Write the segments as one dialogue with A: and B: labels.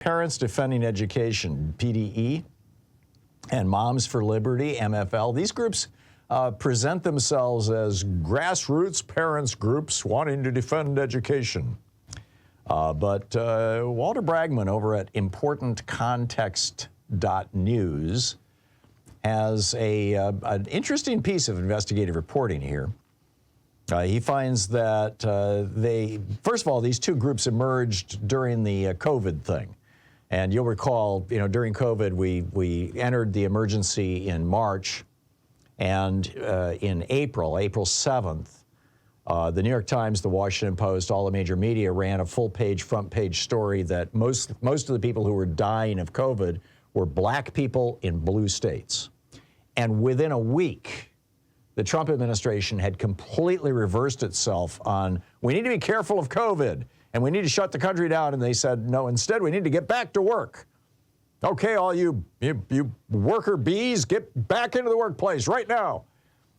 A: Parents Defending Education, PDE, and Moms for Liberty, MFL. These groups present themselves as grassroots parents groups wanting to defend education. But Walter Bragman over at importantcontext.news has an interesting piece of investigative reporting here. He finds that first of all, these two groups emerged during the COVID thing. And you'll recall, during COVID, we entered the emergency in March, and in April 7th, the New York Times, the Washington Post, all the major media ran a full-page, front-page story that most of the people who were dying of COVID were black people in blue states. And within a week, the Trump administration had completely reversed itself on, we need to be careful of COVID, and we need to shut the country down. And they said, no, instead we need to get back to work. Okay, all you worker bees, get back into the workplace right now.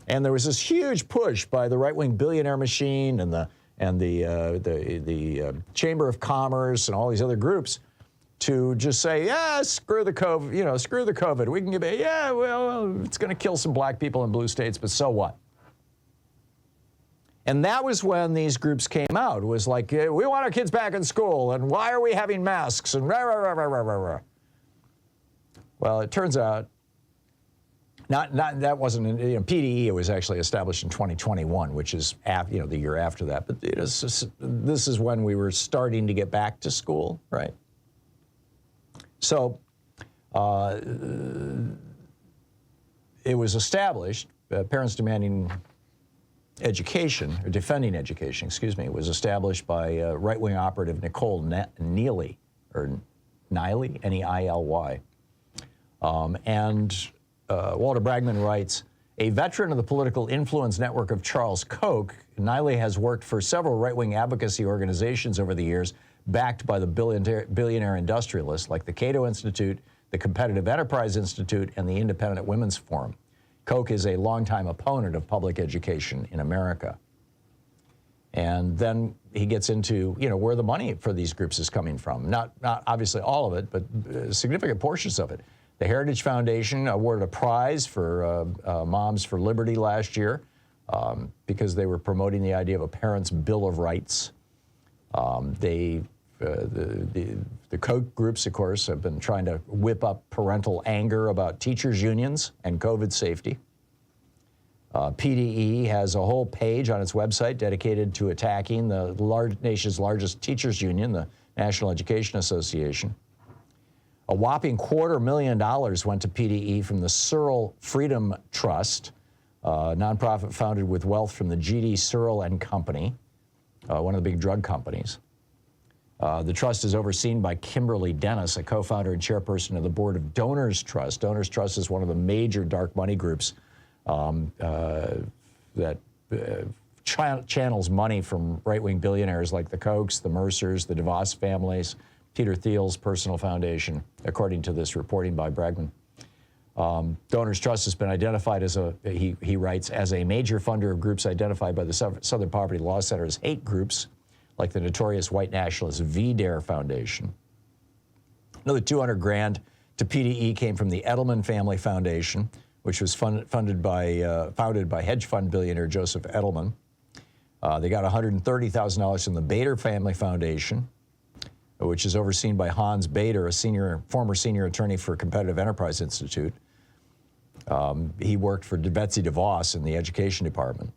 A: And there was this huge push by the right-wing billionaire machine and the Chamber of Commerce and all these other groups to just say, yeah, screw the COVID, screw the COVID. We can get, yeah, well, it's going to kill some black people in blue states, but so what? And that was when these groups came out. It was like, we want our kids back in school, and why are we having masks, and rah, rah, rah, rah, rah, rah. Well, it turns out, that wasn't, PDE was actually established in 2021, which is, the year after that. But this is when we were starting to get back to school, right? So it was established, Parents Demanding Education, or Defending Education, excuse me, was established by right-wing operative Nicole Neily, or Neily, N-E-I-L-Y. Walter Bragman writes, a veteran of the political influence network of Charles Koch, Neily has worked for several right-wing advocacy organizations over the years, backed by the billionaire industrialists like the Cato Institute, the Competitive Enterprise Institute, and the Independent Women's Forum. Koch is a longtime opponent of public education in America. And then he gets into, where the money for these groups is coming from. Not obviously all of it, but significant portions of it. The Heritage Foundation awarded a prize for Moms for Liberty last year because they were promoting the idea of a parent's Bill of Rights. The Koch groups, of course, have been trying to whip up parental anger about teachers' unions and COVID safety. PDE has a whole page on its website dedicated to attacking the nation's largest teachers' union, the National Education Association. A whopping $250,000 went to PDE from the Searle Freedom Trust, a nonprofit founded with wealth from the G.D. Searle and Company, one of the big drug companies. The trust is overseen by Kimberly Dennis, a co-founder and chairperson of the board of Donors Trust. Donors Trust is one of the major dark money groups that channels money from right-wing billionaires like the Kochs, the Mercers, the DeVos families, Peter Thiel's personal foundation, according to this reporting by Bragman. Donors Trust has been identified as he writes, as a major funder of groups identified by the Southern Poverty Law Center as hate groups, like the notorious white nationalist VDARE Foundation. Another $200,000 to PDE came from the Edelman Family Foundation, which was founded by hedge fund billionaire Joseph Edelman. They got $130,000 from the Bader Family Foundation, which is overseen by Hans Bader, a former senior attorney for Competitive Enterprise Institute. He worked for Betsy DeVos in the education department.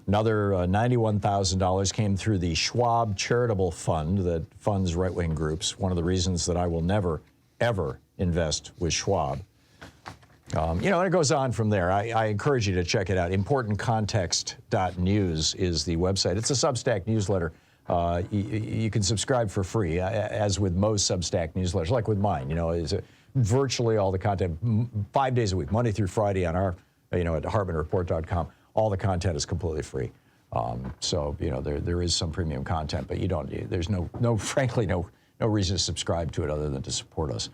A: Another $91,000 came through the Schwab Charitable Fund that funds right-wing groups. One of the reasons that I will never, ever invest with Schwab. And it goes on from there. I encourage you to check it out. Importantcontext.news is the website. It's a Substack newsletter. You can subscribe for free, as with most Substack newsletters, like with mine. Is virtually all the content, 5 days a week, Monday through Friday on our, at hartmannreport.com. All the content is completely free. There is some premium content, but there's frankly no reason to subscribe to it other than to support us.